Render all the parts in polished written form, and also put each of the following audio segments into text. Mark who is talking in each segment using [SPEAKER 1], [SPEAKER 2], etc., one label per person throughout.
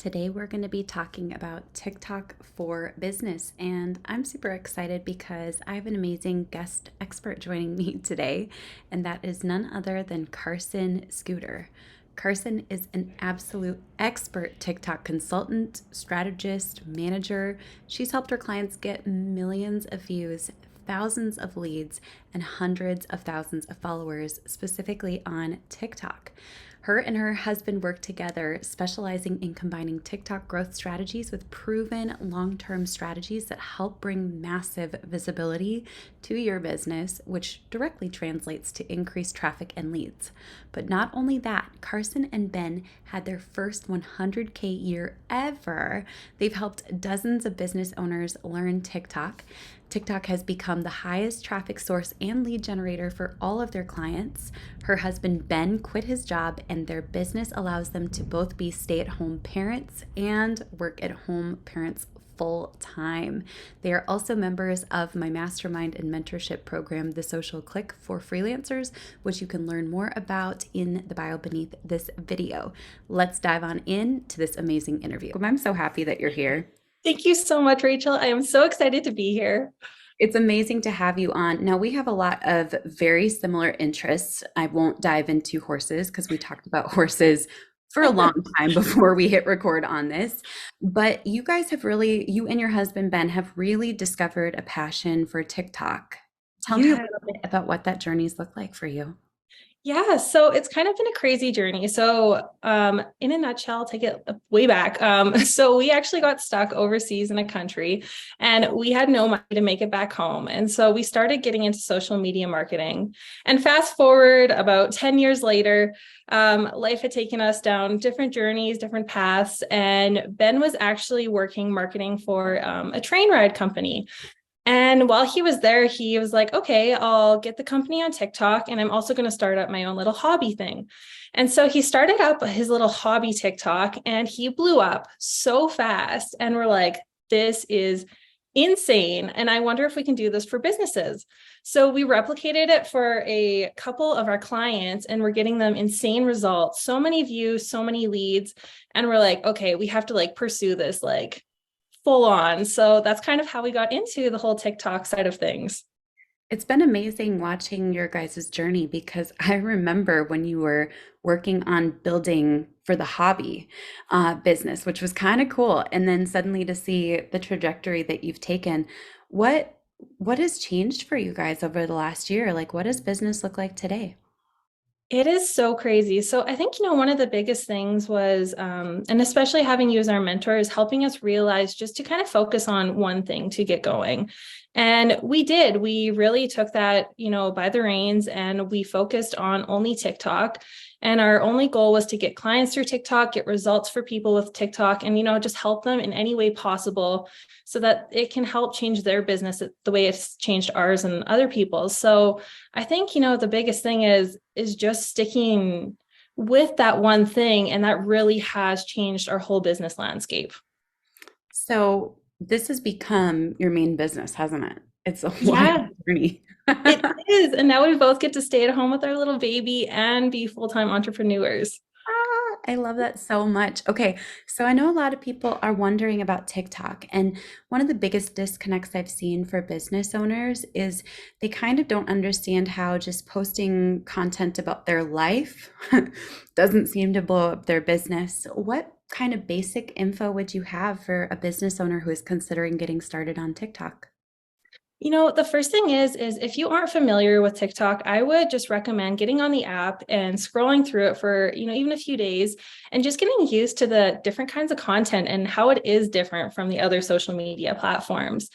[SPEAKER 1] Today we're going to be talking about TikTok for business, and I'm super excited because I have an amazing guest expert joining me today, and that is none other than Karsyn Skuter. Karsyn is an absolute expert TikTok consultant, strategist, manager. She's helped her clients get millions of views, thousands of leads, and hundreds of thousands of followers specifically on TikTok. Her and her husband work together, specializing in combining TikTok growth strategies with proven long term strategies that help bring massive visibility to your business, which directly translates to increased traffic and leads. But not only that, Karsyn and Ben had their first 100K year ever. They've helped dozens of business owners learn TikTok. TikTok has become the highest traffic source and lead generator for all of their clients. Her husband, Ben, quit his job, and their business allows them to both be stay-at-home parents and work-at-home parents full time. They are also members of my mastermind and mentorship program, The Social Click for Freelancers, which you can learn more about in the bio beneath this video. Let's dive on into this amazing interview. I'm so happy that you're here.
[SPEAKER 2] Thank you so much, Rachel. I am so excited to be here.
[SPEAKER 1] It's amazing to have you on. Now, we have a lot of very similar interests. I won't dive into horses because we talked about horses for a long time before we hit record on this. But you guys have really, you and your husband, Ben, have really discovered a passion for TikTok. Tell me a
[SPEAKER 2] Yeah.
[SPEAKER 1] little bit about what that journey's looked like for you.
[SPEAKER 2] Yeah, so it's kind of been a crazy journey. So, in a nutshell, take it way back. So we actually got stuck overseas in a country, and we had no money to make it back home. And so we started getting into social media marketing. And fast forward about 10 years later, life had taken us down different journeys, different paths. And Ben was actually working marketing for a train ride company. And while he was there, he was like, okay, I'll get the company on TikTok, and I'm also going to start up my own little hobby thing. And so he started up his little hobby TikTok, and he blew up so fast. And we're like, this is insane. And I wonder if we can do this for businesses. So we replicated it for a couple of our clients, and we're getting them insane results, so many views, so many leads. And we're like, okay, we have to pursue this full on. So that's kind of how we got into the whole TikTok side of things.
[SPEAKER 1] It's been amazing watching your guys' journey because I remember when you were working on building for the hobby business, which was kind of cool. And then suddenly to see the trajectory that you've taken, what what has changed for you guys over the last year? Like, what does business look like today?
[SPEAKER 2] It is so crazy. So I think, one of the biggest things was, and especially having you as our mentor, is helping us realize just to kind of focus on one thing to get going. And we did. We really took that, by the reins, and we focused on only TikTok. And our only goal was to get clients through TikTok, get results for people with TikTok, and, just help them in any way possible so that it can help change their business the way it's changed ours and other people's. So I think, the biggest thing is just sticking with that one thing, and that really has changed our whole business landscape.
[SPEAKER 1] So this has become your main business, hasn't it? It's a wild
[SPEAKER 2] Yeah,
[SPEAKER 1] journey.
[SPEAKER 2] it is. And now we both get to stay at home with our little baby and be full-time entrepreneurs.
[SPEAKER 1] I love that so much. Okay, so I know a lot of people are wondering about TikTok, and one of the biggest disconnects I've seen for business owners is they kind of don't understand how just posting content about their life doesn't seem to blow up their business. What kind of basic info would you have for a business owner who is considering getting started on TikTok?
[SPEAKER 2] The first thing is if you aren't familiar with TikTok, I would just recommend getting on the app and scrolling through it for, even a few days, and just getting used to the different kinds of content and how it is different from the other social media platforms.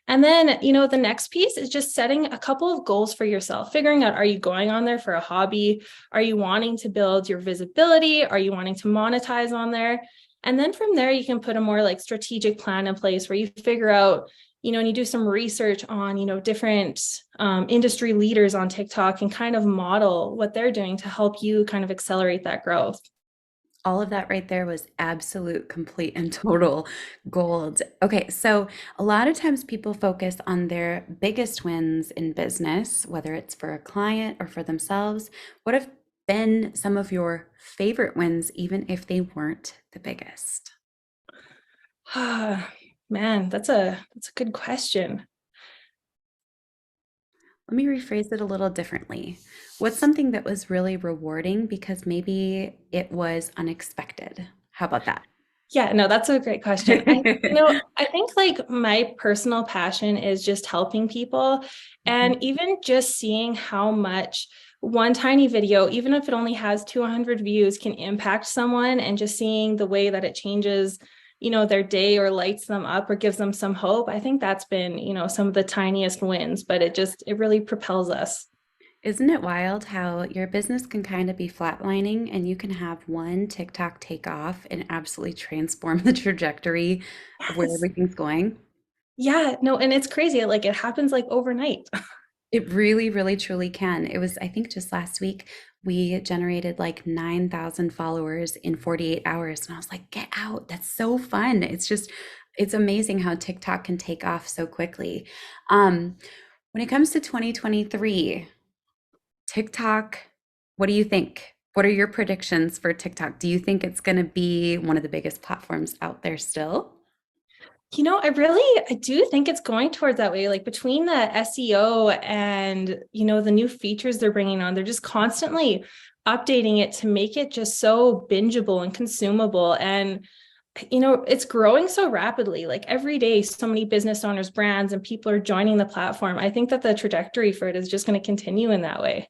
[SPEAKER 2] And then, the next piece is just setting a couple of goals for yourself, figuring out, are you going on there for a hobby? Are you wanting to build your visibility? Are you wanting to monetize on there? And then from there, you can put a more strategic plan in place where you figure out, and you do some research on, different industry leaders on TikTok and kind of model what they're doing to help you kind of accelerate that growth.
[SPEAKER 1] All of that right there was absolute, complete, and total gold. Okay, so a lot of times people focus on their biggest wins in business, whether it's for a client or for themselves. What have been some of your favorite wins, even if they weren't the biggest?
[SPEAKER 2] Man, that's a good question.
[SPEAKER 1] Let me rephrase it a little differently. What's something that was really rewarding because maybe it was unexpected? How about that?
[SPEAKER 2] Yeah, no, that's a great question. I think like my personal passion is just helping people, and even just seeing how much one tiny video, even if it only has 200 views, can impact someone, and just seeing the way that it changes, their day or lights them up or gives them some hope. I think that's been, some of the tiniest wins, but it really propels us.
[SPEAKER 1] Isn't it wild how your business can kind of be flatlining and you can have one TikTok take off and absolutely transform the trajectory of where
[SPEAKER 2] Yes.
[SPEAKER 1] everything's going?
[SPEAKER 2] Yeah, no, and it's crazy. Like it happens like overnight.
[SPEAKER 1] It really, really, truly can. It was, I think, just last week, we generated like 9,000 followers in 48 hours. And I was like, get out. That's so fun. It's amazing how TikTok can take off so quickly. Um, when it comes to 2023, TikTok, what do you think? What are your predictions for TikTok? Do you think it's going to be one of the biggest platforms out there still?
[SPEAKER 2] I do think it's going towards that way. Like between the SEO and, the new features they're bringing on, they're just constantly updating it to make it just so bingeable and consumable. And, it's growing so rapidly. Like every day, so many business owners, brands, and people are joining the platform. I think that the trajectory for it is just going to continue in that way.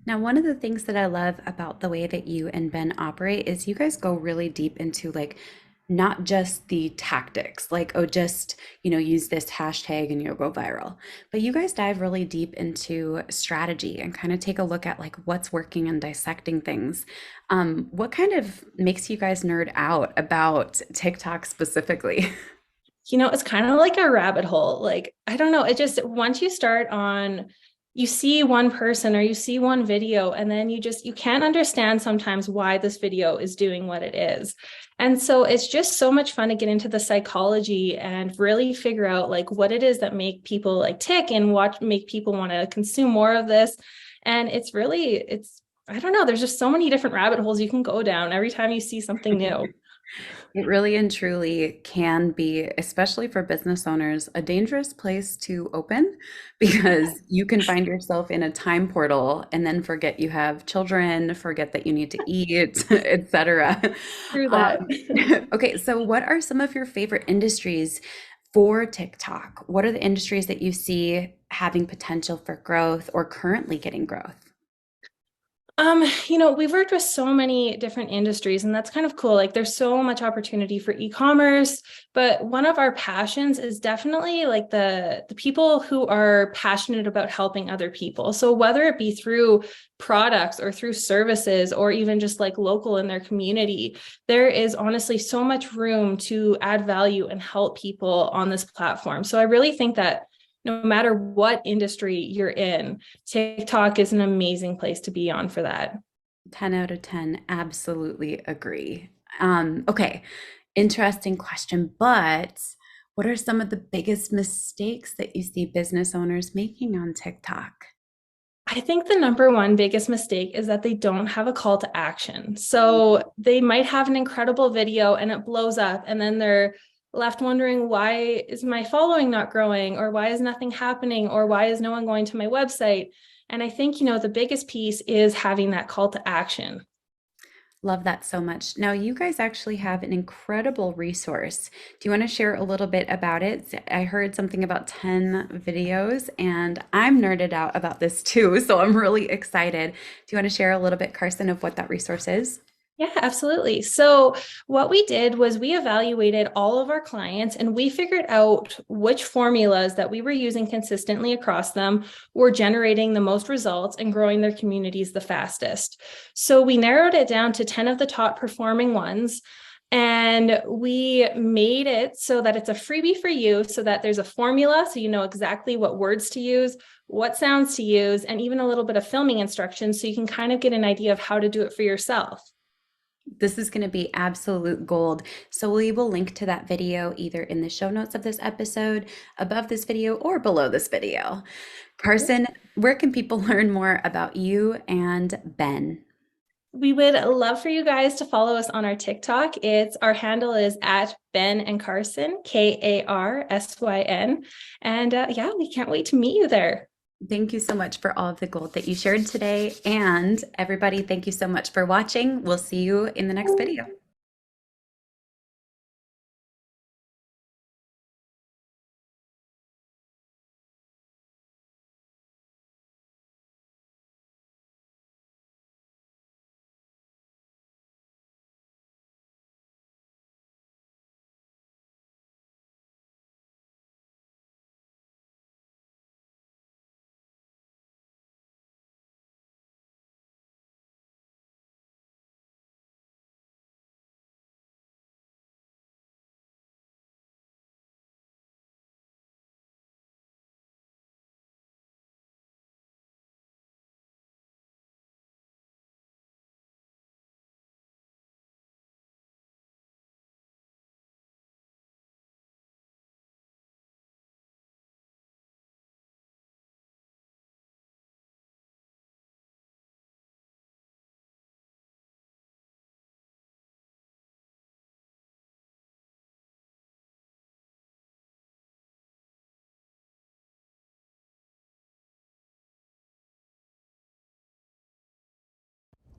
[SPEAKER 1] Now, one of the things that I love about the way that you and Ben operate is you guys go really deep into like not just the tactics, like, oh, just, use this hashtag and you'll go viral, but you guys dive really deep into strategy and kind of take a look at like what's working and dissecting things. What kind of makes you guys nerd out about TikTok specifically?
[SPEAKER 2] It's kind of like a rabbit hole. Like, I don't know. It just, once you start on, you see one person or you see one video, and then you can't understand sometimes why this video is doing what it is. And so it's just so much fun to get into the psychology and really figure out like what it is that make people like tick and make people want to consume more of this. And I don't know, there's just so many different rabbit holes you can go down every time you see something new.
[SPEAKER 1] It really and truly can be, especially for business owners, a dangerous place to open because you can find yourself in a time portal and then forget you have children, forget that you need to eat, etc.
[SPEAKER 2] Through that.
[SPEAKER 1] Um, okay, so what are some of your favorite industries for TikTok? What are the industries that you see having potential for growth or currently getting growth?
[SPEAKER 2] We've worked with so many different industries, and that's kind of cool. Like there's so much opportunity for e-commerce, but one of our passions is definitely like the people who are passionate about helping other people. So whether it be through products or through services or even just like local in their community, there is honestly so much room to add value and help people on this platform. So I really think that no matter what industry you're in, TikTok is an amazing place to be on for that.
[SPEAKER 1] 10 out of 10, absolutely agree. Okay, interesting question, but what are some of the biggest mistakes that you see business owners making on TikTok?
[SPEAKER 2] I think the number one biggest mistake is that they don't have a call to action. So they might have an incredible video and it blows up, and then they're left wondering, why is my following not growing? Or why is nothing happening? Or why is no one going to my website? And I think, the biggest piece is having that call to action.
[SPEAKER 1] Love that so much. Now, you guys actually have an incredible resource. Do you want to share a little bit about it? I heard something about 10 videos, and I'm nerded out about this too, so I'm really excited. Do you want to share a little bit, Karsyn, of what that resource is?
[SPEAKER 2] Yeah, absolutely. So, what we did was we evaluated all of our clients and we figured out which formulas that we were using consistently across them were generating the most results and growing their communities the fastest. So, we narrowed it down to 10 of the top performing ones. And we made it so that it's a freebie for you, so that there's a formula, so you know exactly what words to use, what sounds to use, and even a little bit of filming instructions so you can kind of get an idea of how to do it for yourself.
[SPEAKER 1] This is going to be absolute gold. So we will link to that video either in the show notes of this episode, above this video, or below this video. Karsyn, where can people learn more about you and Ben?
[SPEAKER 2] We would love for you guys to follow us on our TikTok. Our handle is at Ben and Karsyn, Karsyn. And yeah, we can't wait to meet you there.
[SPEAKER 1] Thank you so much for all of the gold that you shared today. And everybody, thank you so much for watching. We'll see you in the next video.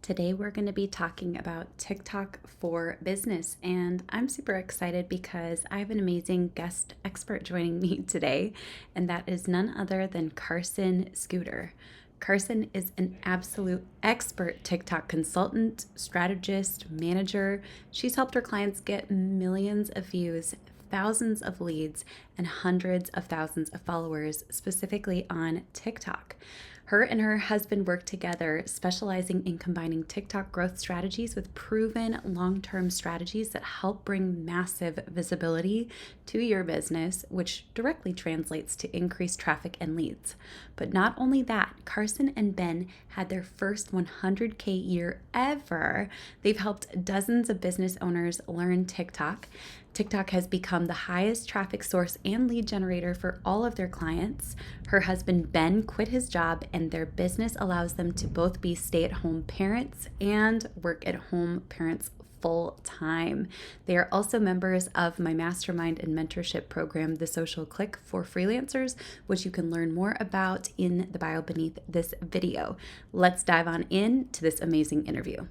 [SPEAKER 1] Today, we're going to be talking about TikTok for business, and I'm super excited because I have an amazing guest expert joining me today, and that is none other than Karsyn Skuter. Karsyn is an absolute expert TikTok consultant, strategist, manager. She's helped her clients get millions of views, thousands of leads, and hundreds of thousands of followers, specifically on TikTok. Her and her husband work together, specializing in combining TikTok growth strategies with proven long-term strategies that help bring massive visibility to your business, which directly translates to increased traffic and leads. But not only that, Karsyn and Ben had their first 100K year ever. They've helped dozens of business owners learn TikTok. TikTok has become the highest traffic source and lead generator for all of their clients. Her husband, Ben, quit his job, and their business allows them to both be stay-at-home parents and work-at-home parents full time. They are also members of my mastermind and mentorship program, The Social Click for Freelancers, which you can learn more about in the bio beneath this video. Let's dive on in to this amazing interview.